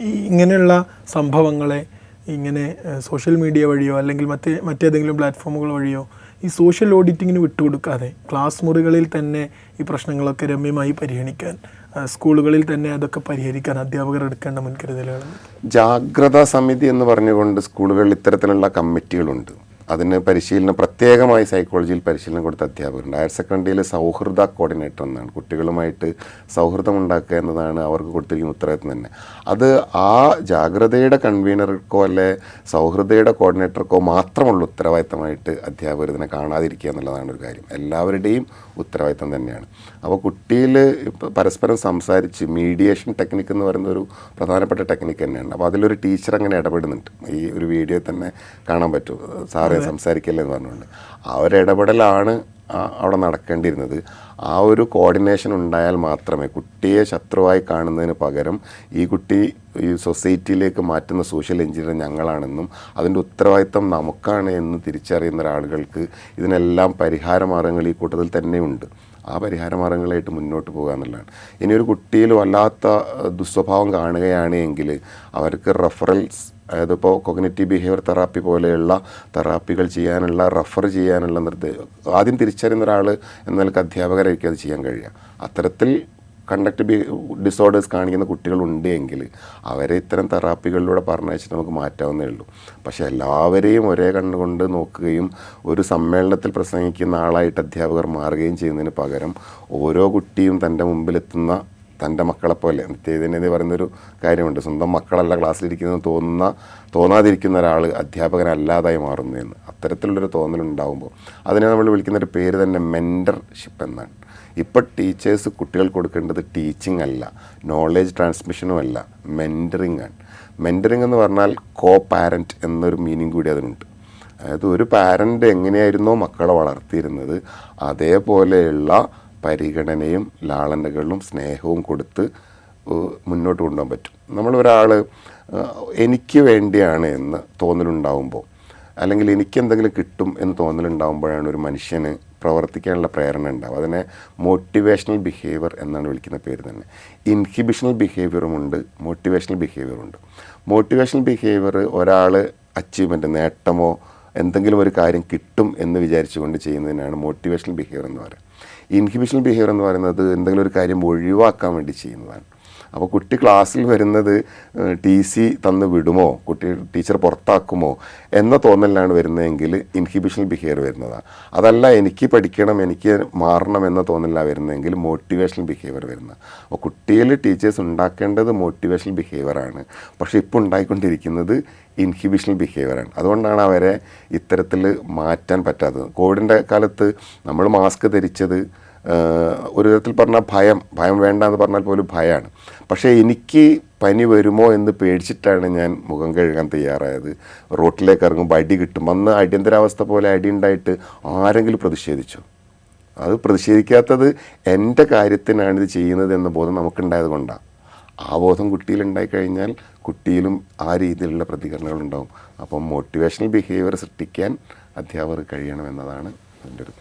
ഇങ്ങനെയുള്ള സംഭവങ്ങളെ ഇങ്ങനെ സോഷ്യൽ മീഡിയ വഴിയോ അല്ലെങ്കിൽ മറ്റേതെങ്കിലും പ്ലാറ്റ്ഫോമുകൾ വഴിയോ ഈ സോഷ്യൽ ഓഡിറ്റിങ്ങിന് വിട്ടുകൊടുക്കാതെ ക്ലാസ് മുറികളിൽ തന്നെ ഈ പ്രശ്നങ്ങളൊക്കെ രമ്യമായി പരിഗണിക്കാൻ, സ്കൂളുകളിൽ തന്നെ അതൊക്കെ പരിഹരിക്കാൻ അധ്യാപകർ എടുക്കേണ്ട മുൻകരുതലുകൾ? ജാഗ്രതാ സമിതി എന്ന് പറഞ്ഞുകൊണ്ട് സ്കൂളുകളിൽ ഇത്തരത്തിലുള്ള കമ്മിറ്റികളുണ്ട്. അതിന് പരിശീലനം, പ്രത്യേകമായി സൈക്കോളജിയിൽ പരിശീലനം കൊടുത്ത അധ്യാപകരുണ്ട്. ഹയർ സെക്കൻഡറിയിൽ സൗഹൃദ കോർഡിനേറ്റർ എന്നാണ്, കുട്ടികളുമായിട്ട് സൗഹൃദം ഉണ്ടാക്കുക എന്നതാണ് അവർക്ക് കൊടുത്തിരിക്കുന്ന ഉത്തരവാദിത്വം തന്നെ. അത് ആ ജാഗ്രതയുടെ കൺവീനർക്കോ അല്ലെ സൗഹൃദയുടെ കോർഡിനേറ്റർക്കോ മാത്രമുള്ള ഉത്തരവാദിത്തമായിട്ട് അധ്യാപകർ ഇതിനെ കാണാതിരിക്കുക എന്നുള്ളതാണ് ഒരു കാര്യം. എല്ലാവരുടെയും ഉത്തരവാദിത്തം തന്നെയാണ്. അപ്പോൾ കുട്ടിയിൽ പരസ്പരം സംസാരിച്ച് മീഡിയേഷൻ ടെക്നിക്ക് എന്ന് പറയുന്ന ഒരു പ്രധാനപ്പെട്ട ടെക്നിക്ക് തന്നെയാണ്. അപ്പോൾ അതിലൊരു ടീച്ചർ അങ്ങനെ ഇടപെടുന്നുണ്ട്. ഈ ഒരു വീഡിയോ തന്നെ കാണാൻ പറ്റും, സാറേ സംസാരിക്കല്ലേ എന്ന് പറഞ്ഞുകൊണ്ട്. ആ ഒരു ഇടപെടലാണ് അവിടെ നടക്കേണ്ടിയിരുന്നത്. ആ ഒരു കോർഡിനേഷൻ ഉണ്ടായാൽ മാത്രമേ കുട്ടിയെ ശത്രുവായി കാണുന്നതിന് പകരം ഈ കുട്ടി ഈ സൊസൈറ്റിയിലേക്ക് മാറ്റുന്ന സോഷ്യൽ എഞ്ചിനീയർ ഞങ്ങളാണെന്നും അതിൻ്റെ ഉത്തരവാദിത്തം നമുക്കാണ് എന്ന് തിരിച്ചറിയുന്ന ഒരാളുകൾക്ക് ഇതിനെല്ലാം പരിഹാര മാർഗ്ഗങ്ങൾ ഈ കൂട്ടത്തിൽ തന്നെയുണ്ട്. ആ പരിഹാര മാർഗ്ഗങ്ങളായിട്ട് മുന്നോട്ട് പോകുക എന്നുള്ളതാണ്. ഇനി ഒരു കുട്ടിയിൽ വല്ലാത്ത ദുസ്വഭാവം കാണുകയാണ് എങ്കിൽ അവർക്ക് റെഫറൽസ്, അതായത് ഇപ്പോൾ കോഗ്നിറ്റീവ് ബിഹേവിയർ തെറാപ്പി പോലെയുള്ള തെറാപ്പികൾ ചെയ്യാനുള്ള, റെഫർ ചെയ്യാനുള്ള ആദ്യം തിരിച്ചറിയുന്ന ഒരാൾ എന്ന നിലക്ക് അധ്യാപകരായിരിക്കും അത് ചെയ്യാൻ കഴിയുക. അത്തരത്തിൽ കണ്ടക്ട് ഡിസോർഡേഴ്സ് കാണിക്കുന്ന കുട്ടികളുണ്ട് എങ്കിൽ അവരെ ഇത്തരം തെറാപ്പികളിലൂടെ പറഞ്ഞയച്ചിട്ട് നമുക്ക് മാറ്റാവുന്നേ ഉള്ളൂ. പക്ഷേ എല്ലാവരെയും ഒരേ കണ്ണുകൊണ്ട് നോക്കുകയും ഒരു സമ്മേളനത്തിൽ പ്രസംഗിക്കുന്ന ആളായിട്ട് അധ്യാപകർ മാറുകയും ചെയ്യുന്നതിന് പകരം ഓരോ കുട്ടിയും തൻ്റെ മുമ്പിലെത്തുന്ന തൻ്റെ മക്കളെപ്പോലെ, നിത്യചൈതന്യത പറയുന്നൊരു കാര്യമുണ്ട്, സ്വന്തം മക്കളല്ല ക്ലാസ്സിലിരിക്കുന്നതെന്ന് തോന്നാതിരിക്കുന്ന ഒരാൾ അധ്യാപകനല്ലാതായി മാറുന്നു എന്ന്. അത്തരത്തിലുള്ളൊരു തോന്നലുണ്ടാകുമ്പോൾ അതിനെ നമ്മൾ വിളിക്കുന്നൊരു പേര് തന്നെ മെൻറ്റർഷിപ്പ് എന്നാണ്. ഇപ്പോൾ ടീച്ചേഴ്സ് കുട്ടികൾക്ക് കൊടുക്കേണ്ടത് ടീച്ചിങ് അല്ല, നോളേജ് ട്രാൻസ്മിഷനും അല്ല, മെൻറ്ററിങ് ആണ്. മെൻറ്ററിങ് എന്ന് പറഞ്ഞാൽ കോ പാരൻറ്റ് എന്നൊരു മീനിങ് കൂടി അതിനുണ്ട്. അതായത് ഒരു പാരൻ്റ് എങ്ങനെയായിരുന്നോ മക്കളെ വളർത്തിയിരുന്നത് അതേപോലെയുള്ള പരിഗണനയും ലാളനകളും സ്നേഹവും കൊടുത്ത് മുന്നോട്ട് കൊണ്ടുപോകാൻ പറ്റും. നമ്മളൊരാൾ എനിക്ക് വേണ്ടിയാണ് എന്ന് തോന്നലുണ്ടാവുമ്പോൾ, അല്ലെങ്കിൽ എനിക്കെന്തെങ്കിലും കിട്ടും എന്ന് തോന്നലുണ്ടാകുമ്പോഴാണ് ഒരു മനുഷ്യന് പ്രവർത്തിക്കാനുള്ള പ്രേരണ ഉണ്ടാവും. അതിനെ മോട്ടിവേഷണൽ ബിഹേവിയർ എന്നാണ് വിളിക്കുന്ന പേര് തന്നെ. ഇൻഹിബിഷണൽ ബിഹേവിയറുമുണ്ട്, മോട്ടിവേഷണൽ ബിഹേവിയറുണ്ട്. മോട്ടിവേഷണൽ ബിഹേവിയർ ഒരാൾ അച്ചീവ്മെൻറ്റ്, നേട്ടമോ എന്തെങ്കിലും ഒരു കാര്യം കിട്ടും എന്ന് വിചാരിച്ചുകൊണ്ട് ചെയ്യുന്നതിനാണ് മോട്ടിവേഷണൽ ബിഹേവിയർ എന്ന് പറയുന്നത്. ഇൻഹിബിഷണൽ ബിഹേവിയർ എന്ന് പറയുന്നത് എന്തെങ്കിലും ഒരു കാര്യം ഒഴിവാക്കാൻ വേണ്ടി ചെയ്യുന്നതാണ്. അപ്പോൾ കുട്ടി ക്ലാസ്സിൽ വരുന്നത് TC തന്ന് വിടുമോ, ടീച്ചർ പുറത്താക്കുമോ എന്ന തോന്നലിലാണ് വരുന്നതെങ്കിൽ ഇൻഹിബിഷണൽ ബിഹേവിയർ വരുന്നതാണ്. അതല്ല എനിക്ക് പഠിക്കണം, എനിക്ക് മാറണം എന്ന തോന്നലിലാണ് വരുന്നതെങ്കിൽ മോട്ടിവേഷണൽ ബിഹേവിയർ വരുന്നത്. അപ്പോൾ കുട്ടിയിൽ ടീച്ചേഴ്സ് ഉണ്ടാക്കേണ്ടത് മോട്ടിവേഷണൽ ബിഹേവിയറാണ്. പക്ഷേ ഇപ്പോൾ ഉണ്ടായിക്കൊണ്ടിരിക്കുന്നത് ഇൻഹിബിഷണൽ ബിഹേവിയറാണ്. അതുകൊണ്ടാണ് അവരെ ഇത്തരത്തിൽ മാറ്റാൻ പറ്റാത്തത്. കോവിഡിൻ്റെ കാലത്ത് നമ്മൾ മാസ്ക് ധരിച്ചത് ഒരു വിധത്തിൽ പറഞ്ഞാൽ ഭയം വേണ്ട എന്ന് പറഞ്ഞാൽ പോലും ഭയമാണ്. പക്ഷേ എനിക്ക് പനി വരുമോ എന്ന് പേടിച്ചിട്ടാണ് ഞാൻ മുഖം കഴുകാൻ തയ്യാറായത്. റോട്ടിലേക്ക് ഇറങ്ങുമ്പോൾ അടി കിട്ടും. അന്ന് അടിയന്തരാവസ്ഥ പോലെ അടി ഉണ്ടായിട്ട് ആരെങ്കിലും പ്രതിഷേധിച്ചോ? അത് പ്രതിഷേധിക്കാത്തത് എൻ്റെ കാര്യത്തിനാണിത് ചെയ്യുന്നത് എന്ന ബോധം നമുക്കുണ്ടായത് കൊണ്ടാണ്. ആ ബോധം കുട്ടിയിലുണ്ടായിക്കഴിഞ്ഞാൽ കുട്ടിയിലും ആ രീതിയിലുള്ള പ്രതികരണങ്ങളുണ്ടാവും. അപ്പം മോട്ടിവേഷണൽ ബിഹേവിയർ സൃഷ്ടിക്കാൻ അധ്യാപകർ കഴിയണമെന്നതാണ് എൻ്റെ ഒരു